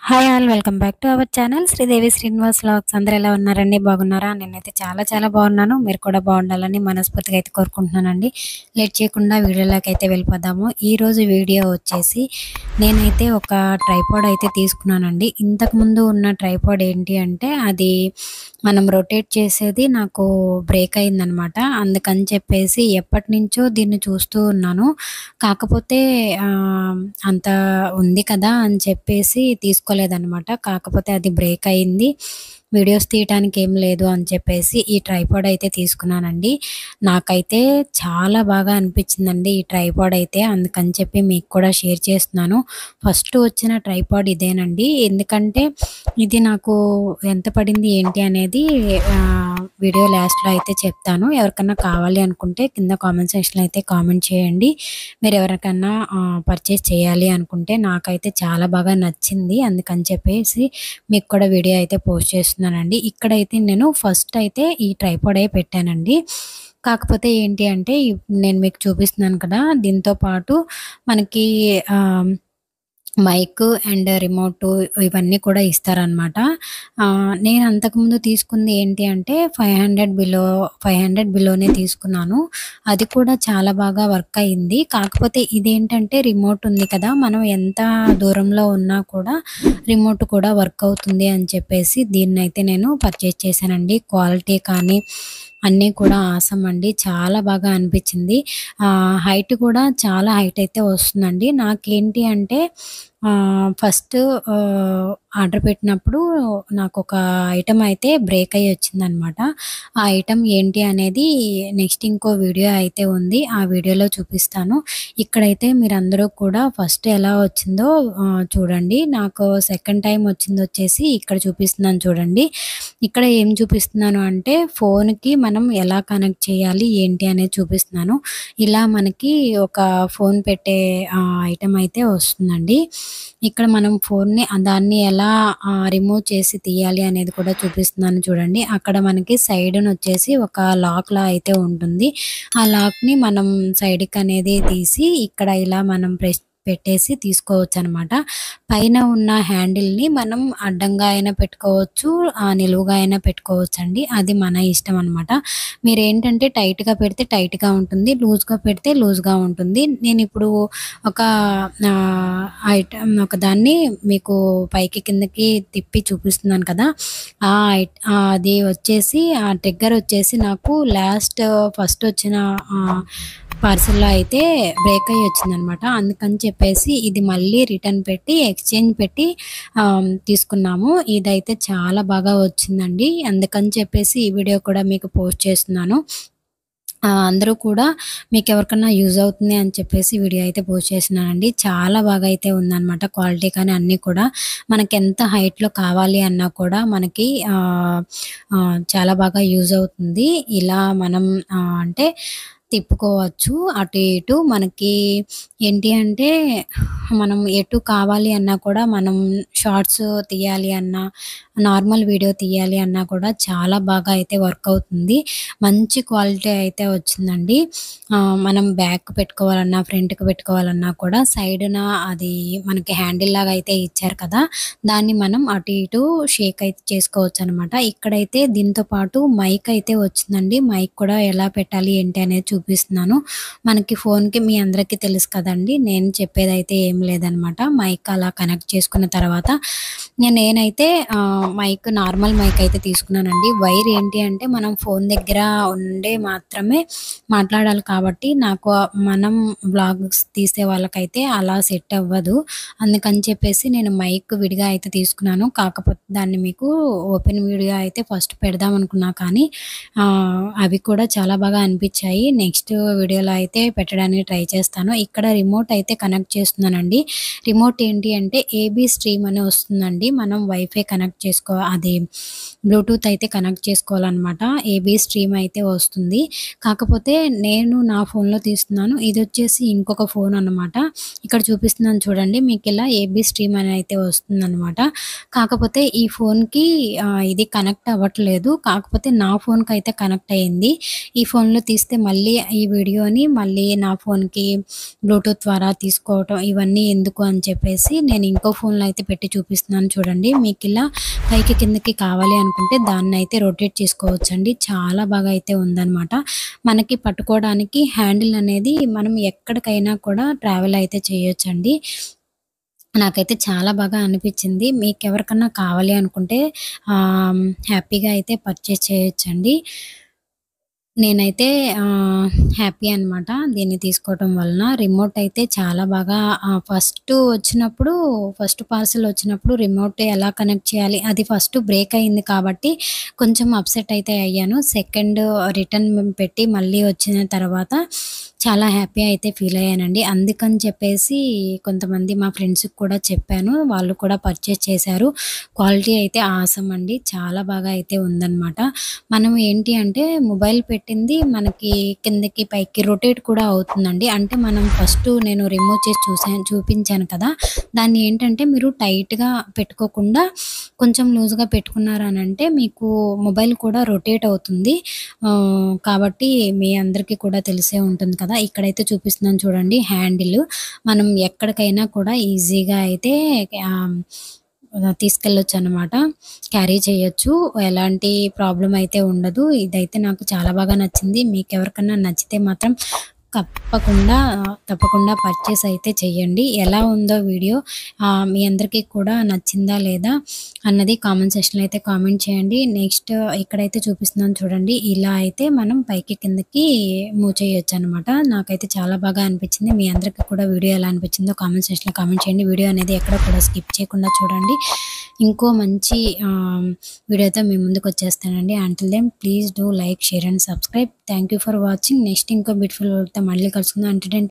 Hi all welcome back to our channel Sridevi Srinivas vlogs. అందరూ ఎలా ఉన్నారండి? బాగున్నారా? నేనైతే చాలా చాలా బాగున్నాను. మీరు కూడా బాగుండాలని మనస్ఫూర్తిగా అయితే కోరుకుంటున్నానండి. లేట్ చేయకుండా వీడియోలోకి అయితే వెళ్ళిపోదాము. ఈరోజు వీడియో వచ్చేసి నేనైతే ఒక ట్రైపాడ్ అయితే తీసుకున్నానండి. ఇంతకుముందు ఉన్న ట్రైపాడ్ ఏంటి అంటే అది మనం రొటేట్ చేసేది నాకు బ్రేక్ అయిందనమాట. అందుకని చెప్పేసి ఎప్పటినుంచో దీన్ని చూస్తూ ఉన్నాను. కాకపోతే అంత ఉంది కదా అని చెప్పేసి తీసుకోలేదనమాట. కాకపోతే అది బ్రేక్ అయింది. వీడియోస్ తీయటానికి ఏం లేదు అని చెప్పేసి ఈ ట్రైపాడ్ అయితే తీసుకున్నానండి. నాకైతే చాలా బాగా అనిపించిందండి ఈ ట్రైపాడ్ అయితే. అందుకని చెప్పి మీకు కూడా షేర్ చేస్తున్నాను. ఫస్ట్ వచ్చిన ట్రైపాడ్ ఇదేనండి. ఎందుకంటే ఇది నాకు ఎంత పడింది ఏంటి అనేది వీడియో లాస్ట్‌లో అయితే చెప్తాను. ఎవరికన్నా కావాలి అనుకుంటే కింద కామెంట్ సెక్షన్‌లో అయితే కామెంట్ చేయండి. మీరు ఎవరికన్నా పర్చేస్ చేయాలి అనుకుంటే నాకైతే చాలా బాగా నచ్చింది. అందుకని చెప్పేసి మీకు కూడా వీడియో అయితే పోస్ట్ చేస్తున్నానండి. ఇక్కడైతే నేను ఫస్ట్ అయితే ఈ ట్రైపాడే పెట్టానండి. కాకపోతే ఏంటి అంటే నేను మీకు చూపిస్తున్నాను కదా! దీంతో పాటు మనకి మైక్ అండ్ రిమోటు ఇవన్నీ కూడా ఇస్తారనమాట. నేను అంతకుముందు తీసుకుంది ఏంటి అంటే 500 బిలోనే తీసుకున్నాను. అది కూడా చాలా బాగా వర్క్ అయింది. కాకపోతే ఇదేంటంటే రిమోట్ ఉంది కదా! మనం ఎంత దూరంలో ఉన్నా కూడా రిమోట్ కూడా వర్క్ అవుతుంది అని చెప్పేసి దీన్నైతే నేను పర్చేస్ చేశానండి. క్వాలిటీ కానీ అన్నీ కూడా ఆసమ్ అండి. చాలా బాగా అనిపించింది. హైట్ కూడా చాలా హైట్ అయితే వస్తుందండి. నాకేంటి అంటే ఫస్ట్ ఆర్డర్ పెట్టినప్పుడు నాకొక ఐటెమ్ అయితే బ్రేక్ అయ్యి వచ్చిందనమాట. ఆ ఐటెమ్ ఏంటి అనేది నెక్స్ట్ ఇంకో వీడియో అయితే ఉంది. ఆ వీడియోలో చూపిస్తాను. ఇక్కడైతే మీరందరూ కూడా ఫస్ట్ ఎలా వచ్చిందో చూడండి. నాకు సెకండ్ టైమ్ వచ్చిందొచ్చేసి ఇక్కడ చూపిస్తున్నాను చూడండి. ఇక్కడ ఏం చూపిస్తున్నాను అంటే ఫోన్‌కి మనం ఎలా కనెక్ట్ చేయాలి ఏంటి అనేది చూపిస్తున్నాను. ఇలా మనకి ఒక ఫోన్ పెట్టే ఐటెమ్ అయితే వస్తుందండి. ఇక్కడ మనం ఫోన్‌ని దాన్ని ఎలా రిమూవ్ చేసి తీయాలి అనేది కూడా చూపిస్తున్నాను చూడండి. అక్కడ మనకి సైడునొచ్చేసి ఒక లాక్‌లా అయితే ఉంటుంది. ఆ లాక్‌ని మనం సైడ్‌కనేది తీసి ఇక్కడ ఇలా మనం ప్రెస్ పెట్టేసి తీసుకోవచ్చనమాట. పైన ఉన్న హ్యాండిల్‌ని మనం అడ్డంగా అయినా పెట్టుకోవచ్చు, నిలువుగా అయినా పెట్టుకోవచ్చండి. అది మన ఇష్టం అనమాట. మీరేంటంటే టైట్‌గా పెడితే టైట్‌గా ఉంటుంది. లూజ్‌గా పెడితే లూజ్‌గా ఉంటుంది. నేనిప్పుడు ఒక ఒకదాన్ని మీకు పైకి కిందకి తిప్పి చూపిస్తున్నాను కదా! అది వచ్చేసి ఆ ట్రిగ్గర్ వచ్చేసి నాకు ఫస్ట్ వచ్చిన పార్సెల్‌లో అయితే బ్రేక్ అయ్యి వచ్చిందనమాట. అందుకని చెప్పేసి ఇది మళ్ళీ రిటర్న్ పెట్టి ఎక్స్‌చేంజ్ పెట్టి తీసుకున్నాము. ఇదైతే చాలా బాగా వచ్చిందండి. అందుకని చెప్పేసి ఈ వీడియో కూడా మీకు పోస్ట్ చేస్తున్నాను. అందరూ కూడా మీకెవరికన్నా యూజ్ అవుతుంది అని చెప్పేసి వీడియో అయితే పోస్ట్ చేస్తున్నానండి. చాలా బాగా అయితే ఉందనమాట. క్వాలిటీ కానీ అన్నీ కూడా మనకెంత హైట్‌లో కావాలి అన్నా కూడా మనకి చాలా బాగా యూజ్ అవుతుంది. ఇలా మనం అంటే తిప్పుకోవచ్చు. అటు ఇటు మనకి ఏంటి అంటే మనం ఎటు కావాలి అన్నా కూడా మనం షార్ట్స్ తీయాలి అన్నా, నార్మల్ వీడియో తీయాలి అన్నా కూడా చాలా బాగా అయితే వర్క్ అవుతుంది. మంచి క్వాలిటీ అయితే వచ్చిందండి. మనం బ్యాక్‌కి పెట్టుకోవాలన్నా, ఫ్రంట్‌కి పెట్టుకోవాలన్నా కూడా సైడున అది మనకి హ్యాండిల్ లాగా అయితే ఇచ్చారు కదా! దాన్ని మనం అటు ఇటు షేక్ అయితే చేసుకోవచ్చనమాట. ఇక్కడైతే దీంతో పాటు మైక్ అయితే వచ్చిందండి. మైక్ కూడా ఎలా పెట్టాలి ఏంటి అనేది చూపిస్తున్నాను. మనకి ఫోన్‌కి మీ అందరికీ తెలుసు కదండీ! నేను చెప్పేదైతే ఏం లేదనమాట. మైక్ అలా కనెక్ట్ చేసుకున్న తర్వాత నేనైతే నార్మల్ మైక్ అయితే తీసుకున్నానండి. వైర్ ఏంటి అంటే మనం ఫోన్ దగ్గర ఉండే మాత్రమే మాట్లాడాలి కాబట్టి మనం వ్లాగ్స్ తీసే వాళ్ళకైతే అలా సెట్ అవ్వదు. అందుకని చెప్పేసి నేను మైక్ విడిగా అయితే తీసుకున్నాను. కాకపోతే దాన్ని మీకు ఓపెన్ వీడియో అయితే ఫస్ట్ పెడదాం అనుకున్నా కానీ అవి కూడా చాలా బాగా అనిపించాయి. నెక్స్ట్ వీడియోలో అయితే పెట్టడానికి ట్రై చేస్తాను. ఇక్కడ రిమోట్ అయితే కనెక్ట్ చేస్తున్నానండి. రిమోట్ ఏంటి అంటే ఏబీ స్ట్రీమ్ అని వస్తుందండి. మనం వైఫై కనెక్ట్ అది బ్లూటూత్ అయితే కనెక్ట్ చేసుకోవాలనమాట. ఏబీ స్ట్రీమ్ అయితే వస్తుంది. కాకపోతే నేను నా ఫోన్‌లో తీస్తున్నాను. ఇదొచ్చేసి ఇంకొక ఫోన్ అనమాట. ఇక్కడ చూపిస్తున్నాను చూడండి. మీకిలా ఏబీ స్ట్రీమ్ అని అయితే వస్తుందనమాట. కాకపోతే ఈ ఫోన్‌కి ఇది కనెక్ట్ అవ్వట్లేదు. కాకపోతే నా ఫోన్‌కయితే కనెక్ట్ అయింది. ఈ ఫోన్‌లో తీస్తే మళ్ళీ ఈ వీడియోని మళ్ళీ నా ఫోన్‌కి బ్లూటూత్ ద్వారా తీసుకోవటం ఇవన్నీ ఎందుకు అని చెప్పేసి నేను ఇంకో ఫోన్‌లో అయితే పెట్టి చూపిస్తున్నాను చూడండి. మీకిలా పైకి కిందకి కావాలి అనుకుంటే దాన్నయితే రొటేట్ చేసుకోవచ్చండి. చాలా బాగా అయితే ఉందనమాట. మనకి పట్టుకోవడానికి హ్యాండిల్ అనేది మనం ఎక్కడికైనా కూడా ట్రావెల్ అయితే చేయొచ్చండి. నాకైతే చాలా బాగా అనిపిచ్చింది. మీకెవరికన్నా కావాలి అనుకుంటే హ్యాపీగా అయితే పర్చేజ్ చేయొచ్చండి. నేనైతే హ్యాపీ అనమాట దీన్ని తీసుకోవటం వలన. రిమోట్ అయితే చాలా బాగా ఫస్ట్ పార్సెల్ వచ్చినప్పుడు రిమోట్ ఎలా కనెక్ట్ చేయాలి, అది ఫస్ట్ బ్రేక్ అయింది కాబట్టి కొంచెం అప్‌సెట్ అయితే అయ్యాను. సెకండ్ రిటర్న్ పెట్టి మళ్ళీ వచ్చిన తర్వాత చాలా హ్యాపీ అయితే ఫీల్ అయ్యానండి. అందుకని చెప్పేసి కొంతమంది మా ఫ్రెండ్స్‌కి కూడా చెప్పాను. వాళ్ళు కూడా పర్చేజ్ చేశారు. క్వాలిటీ అయితే ఆసమ్ అండి. చాలా బాగా అయితే ఉందనమాట. మనం ఏంటి అంటే మొబైల్ పెట్టింది మనకి కిందకి పైకి రొటేట్ కూడా అవుతుందండి. అంటే మనం నేను రిమూవ్ చేసి చూపించాను కదా! దాన్ని ఏంటంటే మీరు టైట్‌గా పెట్టుకోకుండా కొంచెం లూజ్‌గా పెట్టుకున్నారనంటే మీకు మొబైల్ కూడా రొటేట్ అవుతుంది. కాబట్టి మీ అందరికీ కూడా తెలిసే ఉంటుంది కదా! ఇక్కడైతే చూపిస్తున్నాను చూడండి హ్యాండిల్. మనం ఎక్కడికైనా కూడా ఈజీగా అయితే ఆహ్, తీసుకెళ్ళొచ్చనమాట. క్యారీ చేయొచ్చు. ఎలాంటి ప్రాబ్లమ్ అయితే ఉండదు. ఇదైతే నాకు చాలా బాగా నచ్చింది. మీకెవరికన్నా నచ్చితే మాత్రం తప్పకుండా పర్చేస్ అయితే చేయండి. ఎలా ఉందో వీడియో మీ అందరికీ కూడా నచ్చిందా లేదా అన్నది కామెంట్ సెక్షన్‌లో అయితే కామెంట్ చేయండి. నెక్స్ట్ ఇక్కడైతే చూపిస్తున్నాను చూడండి. ఇలా అయితే మనం పైకి కిందకి మూవ్ చేయొచ్చనమాట. నాకైతే చాలా బాగా అనిపించింది. మీ అందరికీ కూడా వీడియో ఎలా అనిపించిందో కామెంట్ సెక్షన్‌లో కామెంట్ చేయండి. వీడియో అనేది ఎక్కడ కూడా స్కిప్ చేయకుండా చూడండి. ఇంకో మంచి వీడియోతో మీ ముందుకొచ్చేస్తానండి. Until then please do like, share and subscribe. Thank you for watching. Next ఇంకో బ్యూటిఫుల్ వీడియోతో మళ్ళీ కలుసుకుందాం. Until then